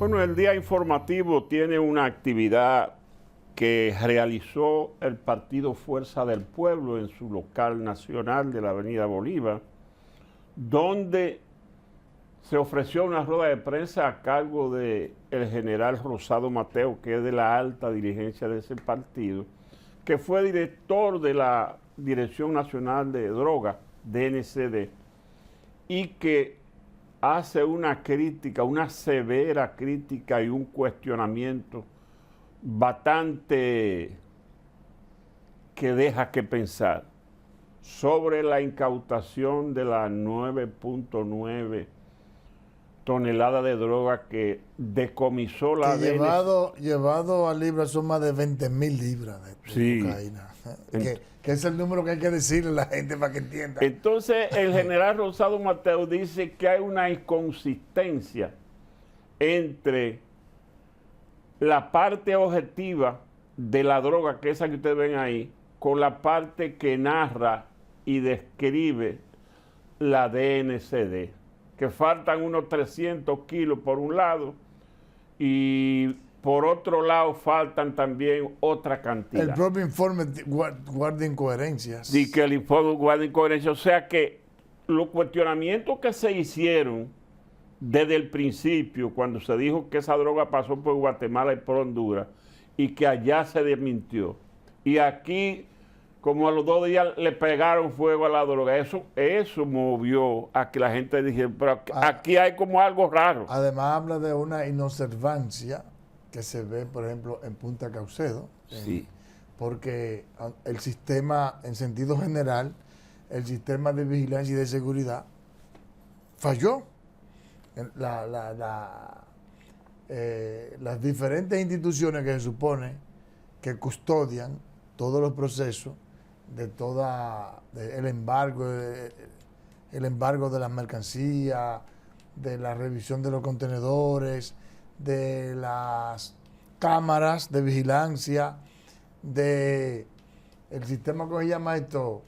Bueno, el día informativo tiene una actividad que realizó el Partido Fuerza del Pueblo en su local nacional de la Avenida Bolívar, donde se ofreció una rueda de prensa a cargo del general Rosado Mateo, que es de la alta dirigencia de ese partido, que fue director de la Dirección Nacional de Drogas, DNCD, y que hace una crítica, una severa crítica y un cuestionamiento bastante que deja que pensar sobre la incautación de las 9.9 toneladas de droga que decomisó la DNCD. Llevado a libras son más de 20.000 libras de cocaína. Que es el número que hay que decirle a la gente para que entienda. Entonces el general Rosado Mateo dice que hay una inconsistencia entre la parte objetiva de la droga, que es esa que ustedes ven ahí, con la parte que narra y describe la DNCD, que faltan unos 300 kilos por un lado y por otro lado faltan también otra cantidad. El propio informe guarda incoherencias. Y que el informe guarda incoherencias. O sea que los cuestionamientos que se hicieron desde el principio, cuando se dijo que esa droga pasó por Guatemala y por Honduras, y que allá se desmintió. Y aquí, como a los 2 días le pegaron fuego a la droga, eso movió a que la gente dijera, pero aquí hay como algo raro. Además habla de una inobservancia que se ve, por ejemplo, en Punta Caucedo. Sí. Porque el sistema, en sentido general, el sistema de vigilancia y de seguridad falló. Las diferentes instituciones que se supone que custodian todos los procesos de el embargo de las mercancías, de la revisión de los contenedores, de las cámaras de vigilancia, de el sistema, ¿cómo se llama esto?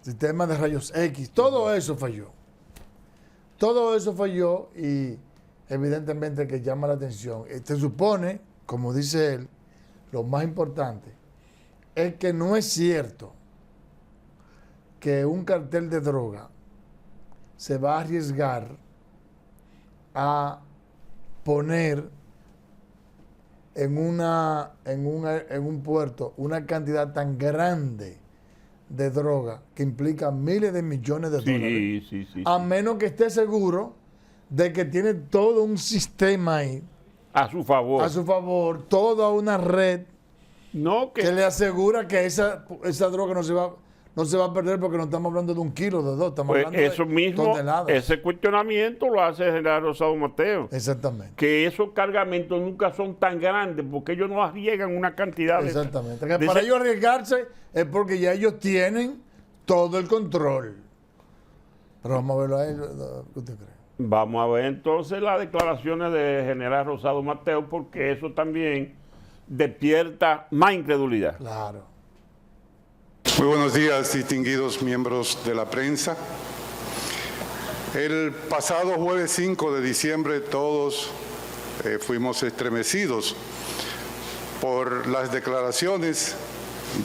Sistema de rayos X, todo eso falló. Todo eso falló y evidentemente que llama la atención. Se supone, como dice él, lo más importante es que no es cierto que un cartel de droga se va a arriesgar a poner en un puerto una cantidad tan grande de droga que implica miles de millones de dólares, a menos que esté seguro de que tiene todo un sistema ahí a su favor, toda una red que le asegura que esa droga no se va a perder, porque no estamos hablando de 1 kilo, de 2, estamos hablando eso de mismo, toneladas. Ese cuestionamiento lo hace el general Rosado Mateo. Exactamente. Que esos cargamentos nunca son tan grandes porque ellos no arriesgan una cantidad. Exactamente. Que para ellos arriesgarse es porque ya ellos tienen todo el control. Pero vamos a verlo a él, ¿qué usted cree? Vamos a ver entonces las declaraciones del general Rosado Mateo, porque eso también despierta más incredulidad. Claro. Muy buenos días, distinguidos miembros de la prensa. El pasado jueves 5 de diciembre todos fuimos estremecidos por las declaraciones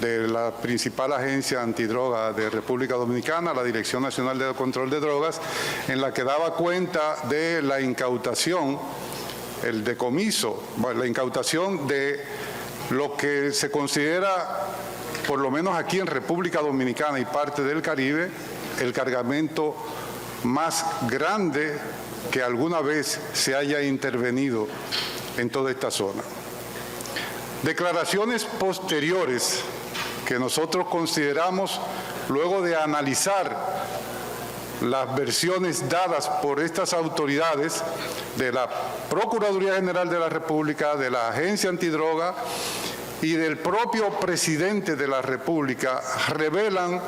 de la principal agencia antidroga de República Dominicana, la Dirección Nacional de Control de Drogas, en la que daba cuenta de la incautación, el decomiso, la incautación de lo que se considera, por lo menos aquí en República Dominicana y parte del Caribe, el cargamento más grande que alguna vez se haya intervenido en toda esta zona. Declaraciones posteriores que nosotros consideramos, luego de analizar las versiones dadas por estas autoridades de la Procuraduría General de la República, de la Agencia Antidroga y del propio presidente de la República, revelan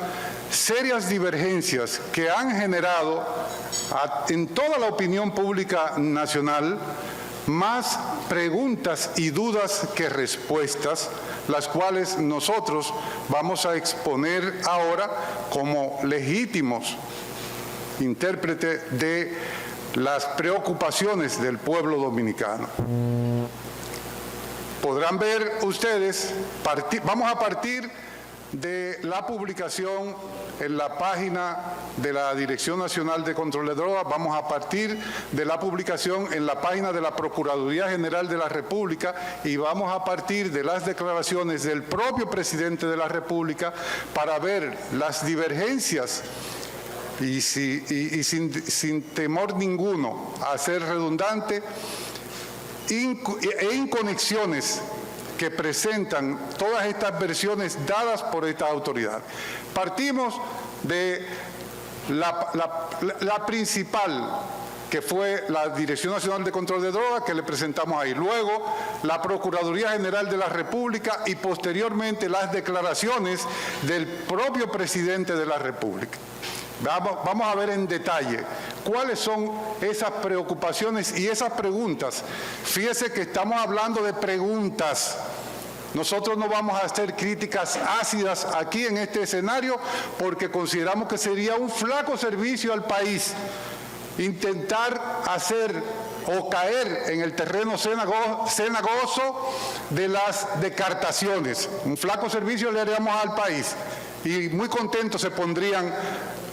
serias divergencias que han generado en toda la opinión pública nacional más preguntas y dudas que respuestas, las cuales nosotros vamos a exponer ahora como legítimos intérpretes de las preocupaciones del pueblo dominicano. Podrán ver ustedes, vamos a partir de la publicación en la página de la Dirección Nacional de Control de Drogas, vamos a partir de la publicación en la página de la Procuraduría General de la República y vamos a partir de las declaraciones del propio presidente de la República para ver las divergencias y sin temor ninguno a ser redundante e inconexiones que presentan todas estas versiones dadas por esta autoridad. Partimos de la principal, que fue la Dirección Nacional de Control de Drogas, que le presentamos ahí. Luego, la Procuraduría General de la República y posteriormente las declaraciones del propio presidente de la República. Vamos a ver en detalle cuáles son esas preocupaciones y esas preguntas. Fíjese que estamos hablando de preguntas. Nosotros no vamos a hacer críticas ácidas aquí en este escenario porque consideramos que sería un flaco servicio al país intentar hacer o caer en el terreno cenagoso de las descartaciones. Un flaco servicio le haríamos al país y muy contentos se pondrían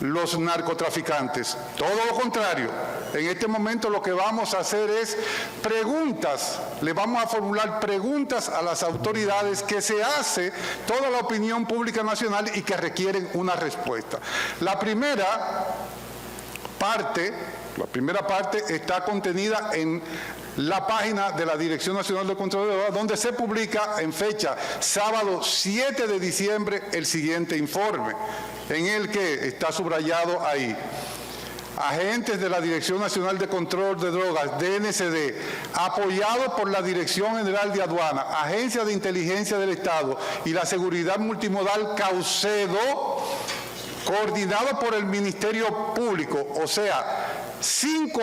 los narcotraficantes. Todo lo contrario, en este momento lo que vamos a hacer es preguntas, le vamos a formular preguntas a las autoridades que se hace toda la opinión pública nacional y que requieren una respuesta. La primera parte está contenida en la página de la Dirección Nacional de Control de Drogas, donde se publica en fecha sábado 7 de diciembre el siguiente informe, en el que está subrayado ahí: agentes de la Dirección Nacional de Control de Drogas, DNCD, apoyados por la Dirección General de Aduana, Agencia de Inteligencia del Estado y la Seguridad Multimodal Caucedo, coordinado por el Ministerio Público, o sea, 5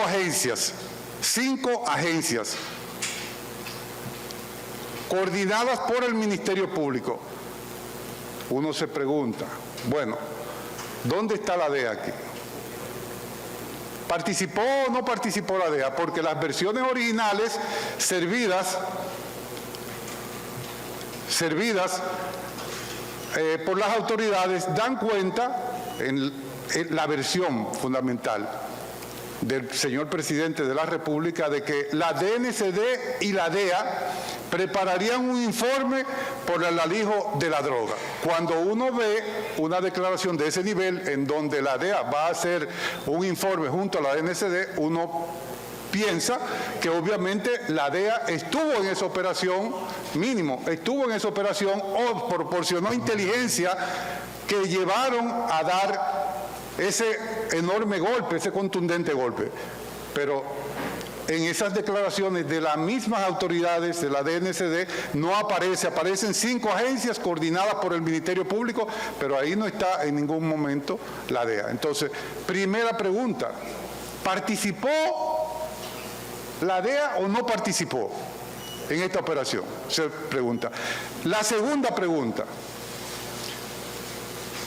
agencias coordinadas por el Ministerio Público. Uno se pregunta, bueno, ¿dónde está la DEA aquí? ¿Participó o no participó la DEA? Porque las versiones originales servidas por las autoridades dan cuenta en la versión fundamental del señor presidente de la República de que la DNCD y la DEA prepararían un informe por el alijo de la droga. Cuando uno ve una declaración de ese nivel en donde la DEA va a hacer un informe junto a la DNCD, uno piensa que obviamente la DEA estuvo en esa operación, mínimo, estuvo en esa operación o proporcionó inteligencia que llevaron a dar ese enorme golpe, ese contundente golpe. Pero en esas declaraciones de las mismas autoridades de la DNCD no aparecen 5 agencias coordinadas por el Ministerio Público, pero ahí no está en ningún momento la DEA. Entonces, primera pregunta, ¿participó la DEA o no participó en esta operación? Se pregunta. La segunda pregunta,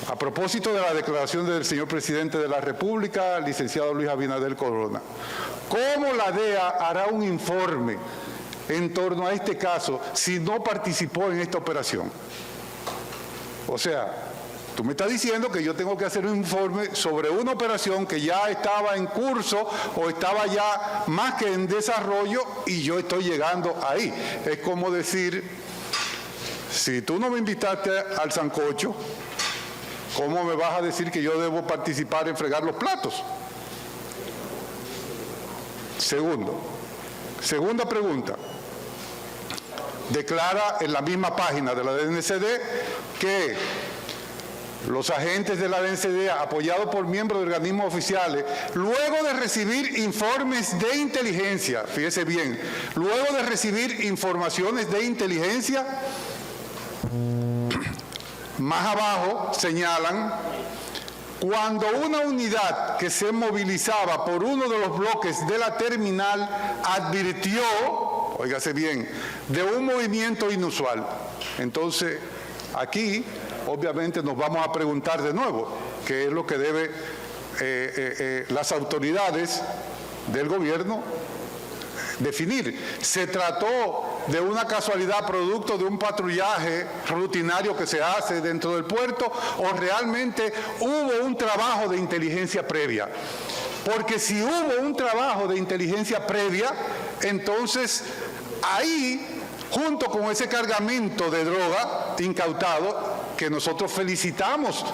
a propósito de la declaración del señor presidente de la República, licenciado Luis Abinader Corona, ¿cómo la DEA hará un informe en torno a este caso si no participó en esta operación? O sea, tú me estás diciendo que yo tengo que hacer un informe sobre una operación que ya estaba en curso o estaba ya más que en desarrollo y yo estoy llegando ahí. Es como decir, si tú no me invitaste al sancocho, ¿cómo me vas a decir que yo debo participar en fregar los platos? Segunda pregunta. Declara en la misma página de la DNCD que los agentes de la DNCD, apoyados por miembros de organismos oficiales, luego de recibir informes de inteligencia, fíjese bien, luego de recibir informaciones de inteligencia, más abajo señalan, cuando una unidad que se movilizaba por uno de los bloques de la terminal advirtió, óigase bien, de un movimiento inusual. Entonces, aquí, obviamente, nos vamos a preguntar de nuevo, qué es lo que debe las autoridades del gobierno definir. ¿Se trató de una casualidad producto de un patrullaje rutinario que se hace dentro del puerto o realmente hubo un trabajo de inteligencia previa? Porque si hubo un trabajo de inteligencia previa, entonces ahí, junto con ese cargamento de droga incautado, que nosotros felicitamos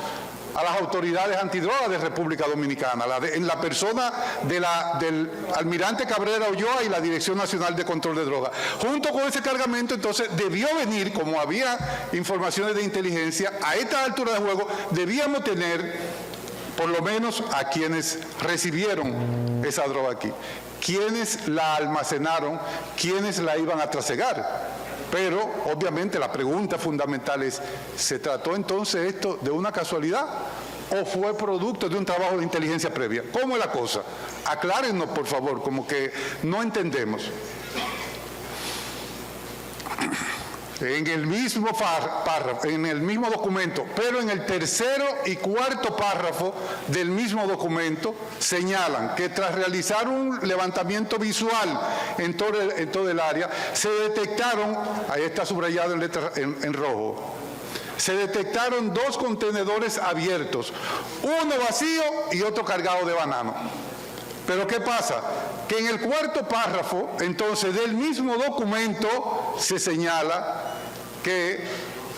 a las autoridades antidrogas de República Dominicana, en la persona del almirante Cabrera Ulloa y la Dirección Nacional de Control de Drogas. Junto con ese cargamento, entonces, debió venir, como había informaciones de inteligencia, a esta altura de juego, debíamos tener, por lo menos, a quienes recibieron esa droga aquí, quienes la almacenaron, quienes la iban a trasegar. Pero, obviamente, la pregunta fundamental es, ¿se trató entonces esto de una casualidad o fue producto de un trabajo de inteligencia previa? ¿Cómo es la cosa? Aclárenos, por favor, como que no entendemos. En el mismo párrafo, en el mismo documento, pero en el tercero y cuarto párrafo del mismo documento, señalan que tras realizar un levantamiento visual en todo el área, se detectaron, ahí está subrayado en letra en rojo, se detectaron 2 contenedores abiertos, uno vacío y otro cargado de banano. Pero ¿qué pasa? Que en el cuarto párrafo, entonces, del mismo documento, se señala que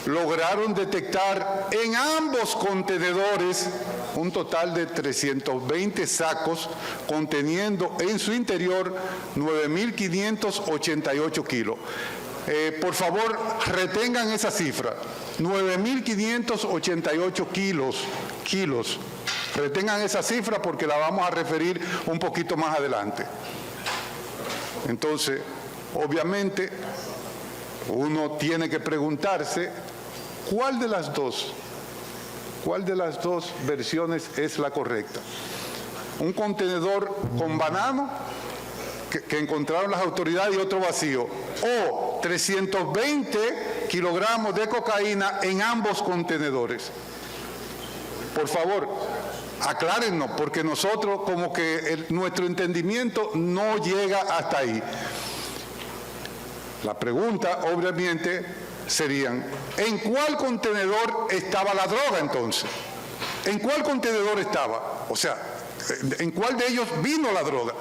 lograron detectar en ambos contenedores un total de 320 sacos conteniendo en su interior 9.588 kilos. Por favor, retengan esa cifra, 9.588 kilos. Retengan esa cifra porque la vamos a referir un poquito más adelante. Entonces, obviamente, uno tiene que preguntarse ¿cuál de las dos versiones es la correcta? Un contenedor con banano que encontraron las autoridades y otro vacío, o 320 kilogramos de cocaína en ambos contenedores. Por favor, aclárennos, porque nosotros como que nuestro entendimiento no llega hasta ahí. La pregunta, obviamente, serían, ¿en cuál contenedor estaba la droga entonces? ¿En cuál contenedor estaba? O sea, ¿en cuál de ellos vino la droga?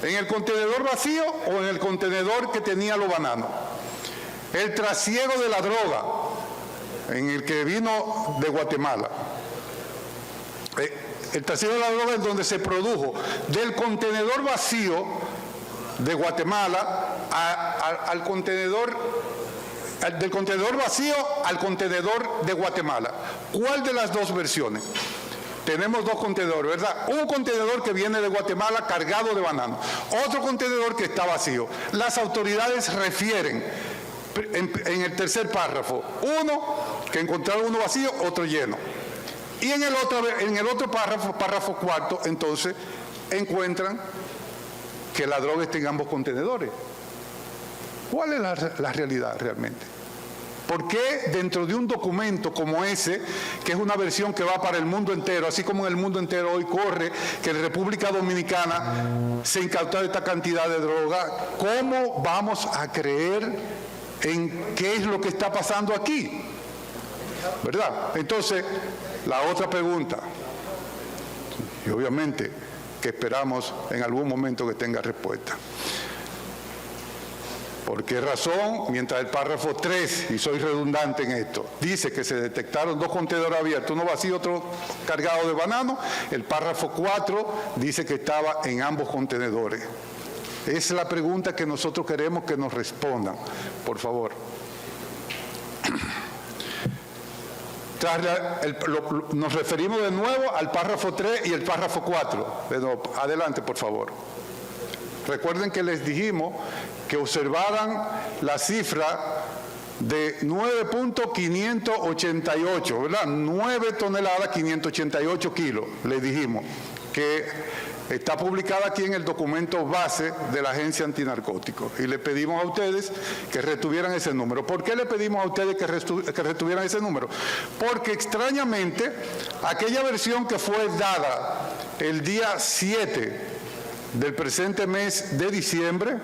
¿En el contenedor vacío o en el contenedor que tenía los bananos? El trasiego de la droga, en el que vino de Guatemala. El trasiego de la droga es donde se produjo del contenedor vacío de Guatemala al contenedor, del contenedor vacío al contenedor de Guatemala. ¿Cuál de las dos versiones? Tenemos 2 contenedores, ¿verdad? Un contenedor que viene de Guatemala cargado de banano, otro contenedor que está vacío. Las autoridades refieren en el tercer párrafo, uno que encontraron uno vacío, otro lleno. Y en el otro párrafo cuarto, entonces, encuentran que la droga está en ambos contenedores. ¿Cuál es la realidad realmente? ¿Por qué dentro de un documento como ese, que es una versión que va para el mundo entero, así como en el mundo entero hoy corre que en República Dominicana se incautó esta cantidad de droga, cómo vamos a creer en qué es lo que está pasando aquí? ¿Verdad? Entonces, la otra pregunta, y obviamente que esperamos en algún momento que tenga respuesta. ¿Por qué razón, mientras el párrafo 3, y soy redundante en esto, dice que se detectaron 2 contenedores abiertos, uno vacío, otro cargado de banano, el párrafo 4 dice que estaba en ambos contenedores? Esa es la pregunta que nosotros queremos que nos respondan, por favor. Nos referimos de nuevo al párrafo 3 y el párrafo 4. De nuevo, adelante, por favor. Recuerden que les dijimos que observaran la cifra de 9.588, ¿verdad? 9 toneladas, 588 kilos, les dijimos, que está publicada aquí en el documento base de la Agencia Antinarcóticos. Y le pedimos a ustedes que retuvieran ese número. ¿Por qué le pedimos a ustedes que retuvieran ese número? Porque extrañamente, aquella versión que fue dada el día 7 del presente mes de diciembre.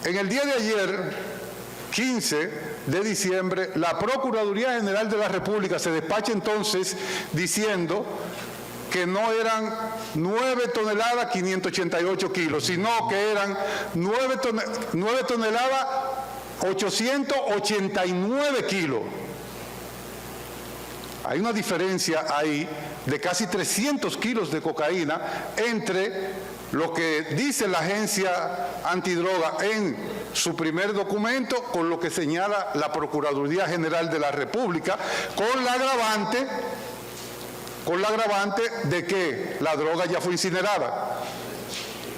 En el día de ayer, 15 de diciembre, la Procuraduría General de la República se despacha entonces diciendo que no eran 9 toneladas 588 kilos, sino que eran 9 toneladas 889 kilos. Hay una diferencia ahí de casi 300 kilos de cocaína entre lo que dice la agencia antidroga en su primer documento con lo que señala la Procuraduría General de la República, con la agravante de que la droga ya fue incinerada.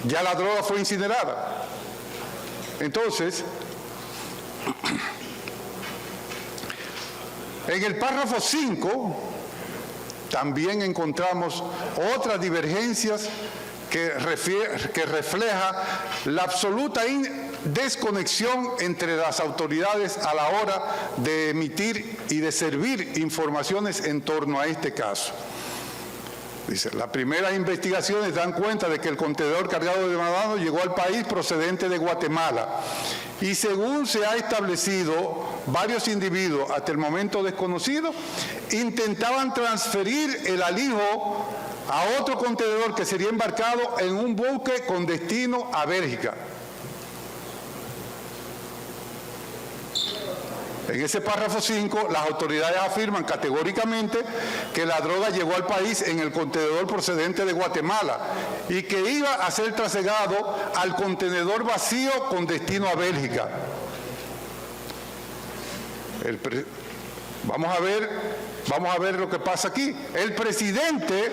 Ya la droga fue incinerada. Entonces, en el párrafo 5 también encontramos otras divergencias que refleja la absoluta desconexión entre las autoridades a la hora de emitir y de servir informaciones en torno a este caso. Dice, las primeras investigaciones dan cuenta de que el contenedor cargado de banano llegó al país procedente de Guatemala y según se ha establecido, varios individuos, hasta el momento desconocidos, intentaban transferir el alijo a otro contenedor que sería embarcado en un buque con destino a Bélgica. En ese párrafo 5, las autoridades afirman categóricamente que la droga llegó al país en el contenedor procedente de Guatemala y que iba a ser trasladado al contenedor vacío con destino a Bélgica. Vamos a ver lo que pasa aquí. El presidente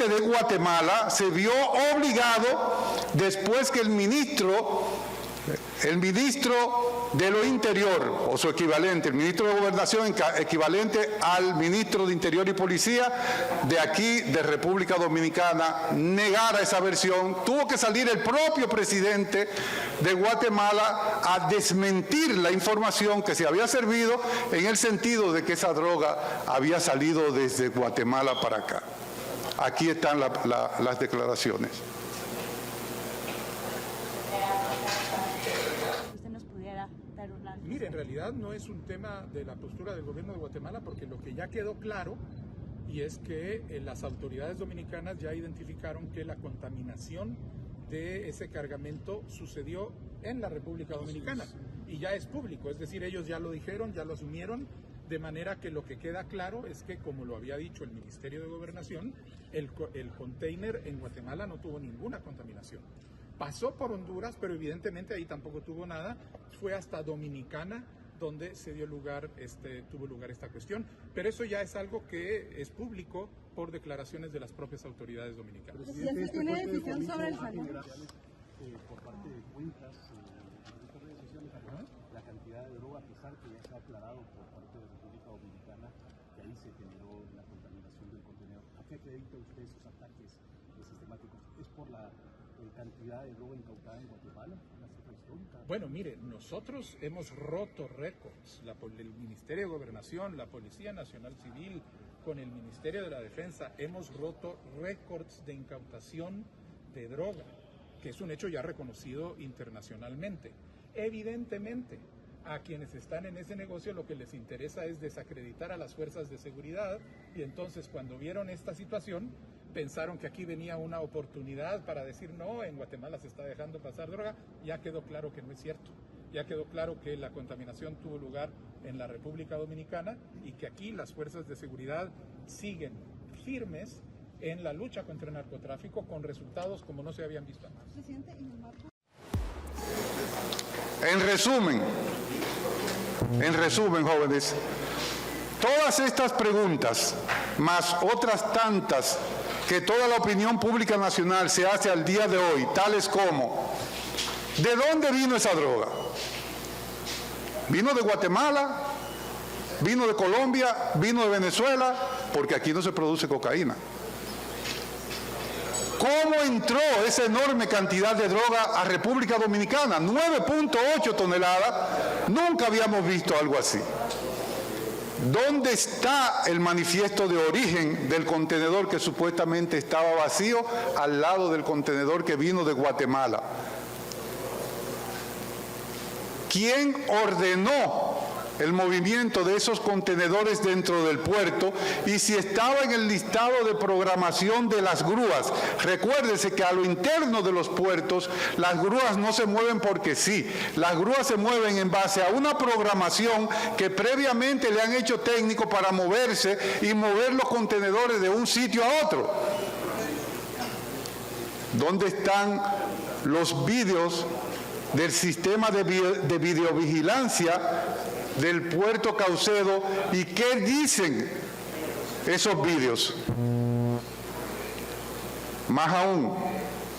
de Guatemala se vio obligado, después que el ministro de lo Interior, o su equivalente, el ministro de Gobernación, equivalente al ministro de Interior y Policía de aquí, de República Dominicana, negara esa versión. Tuvo que salir el propio presidente de Guatemala a desmentir la información que se había servido en el sentido de que esa droga había salido desde Guatemala para acá. Aquí están las declaraciones. Mire, en realidad no es un tema de la postura del gobierno de Guatemala, porque lo que ya quedó claro y es que las autoridades dominicanas ya identificaron que la contaminación de ese cargamento sucedió en la República Dominicana y ya es público, es decir, ellos ya lo dijeron, ya lo asumieron, de manera que lo que queda claro es que, como lo había dicho el Ministerio de Gobernación, el container en Guatemala no tuvo ninguna contaminación. Pasó por Honduras, pero evidentemente ahí tampoco tuvo nada. Fue hasta Dominicana donde tuvo lugar esta cuestión. Pero eso ya es algo que es público por declaraciones de las propias autoridades dominicanas. ¿Presidente, tiene decisión sobre el salón? Por parte de cuentas en redes sociales, la cantidad de droga, a pesar que ya se ha aclarado por parte de la República Dominicana que ahí se generó la contaminación del contenedor. ¿A qué acredita usted esos ataques sistemáticos? ¿Es por la cantidad de droga incautada en Guatemala? ¿Una cifra histórica? Bueno, mire, nosotros hemos roto récords. El Ministerio de Gobernación, la Policía Nacional Civil, con el Ministerio de la Defensa, hemos roto récords de incautación de droga, que es un hecho ya reconocido internacionalmente. Evidentemente, a quienes están en ese negocio lo que les interesa es desacreditar a las fuerzas de seguridad, y entonces cuando vieron esta situación pensaron que aquí venía una oportunidad para decir no, en Guatemala se está dejando pasar droga. Ya quedó claro que no es cierto. Ya quedó claro que la contaminación tuvo lugar en la República Dominicana y que aquí las fuerzas de seguridad siguen firmes en la lucha contra el narcotráfico con resultados como no se habían visto antes. Presidente, en el marco... En resumen, jóvenes, todas estas preguntas, más otras tantas que toda la opinión pública nacional se hace al día de hoy, tales como: ¿de dónde vino esa droga? ¿Vino de Guatemala? ¿Vino de Colombia? ¿Vino de Venezuela? Porque aquí no se produce cocaína. ¿Cómo entró esa enorme cantidad de droga a República Dominicana? 9.8 toneladas. Nunca habíamos visto algo así. ¿Dónde está el manifiesto de origen del contenedor que supuestamente estaba vacío al lado del contenedor que vino de Guatemala? ¿Quién ordenó el movimiento de esos contenedores dentro del puerto y si estaba en el listado de programación de las grúas? Recuérdese que a lo interno de los puertos las grúas no se mueven porque sí, las grúas se mueven en base a una programación que previamente le han hecho técnicos para moverse y mover los contenedores de un sitio a otro. ¿Dónde están los vídeos del sistema de videovigilancia del puerto Caucedo y qué dicen esos vídeos? Más aún,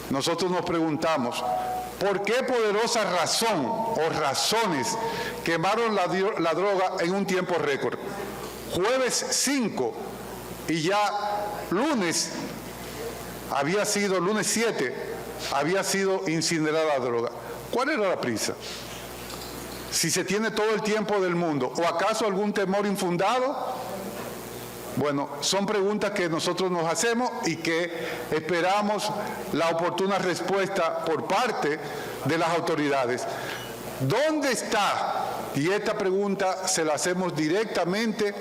nosotros nos preguntamos, ¿por qué poderosa razón o razones quemaron la droga en un tiempo récord? Jueves 5 y ya lunes 7, había sido incinerada la droga. ¿Cuál era la prisa? Si se tiene todo el tiempo del mundo, ¿o acaso algún temor infundado? Bueno, son preguntas que nosotros nos hacemos y que esperamos la oportuna respuesta por parte de las autoridades. ¿Dónde está? Y esta pregunta se la hacemos directamente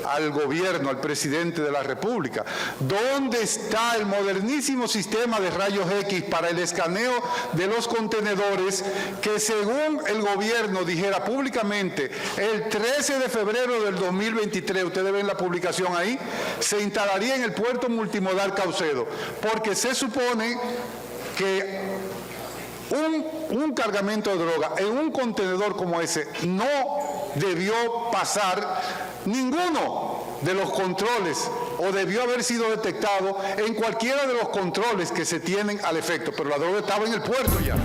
al gobierno, al presidente de la República. ¿Dónde está el modernísimo sistema de rayos X para el escaneo de los contenedores que, según el gobierno dijera públicamente, el 13 de febrero del 2023, ustedes ven la publicación ahí, se instalaría en el puerto multimodal Caucedo? Porque se supone que un cargamento de droga en un contenedor como ese no debió pasar ninguno de los controles o debió haber sido detectado en cualquiera de los controles que se tienen al efecto, pero la droga estaba en el puerto ya.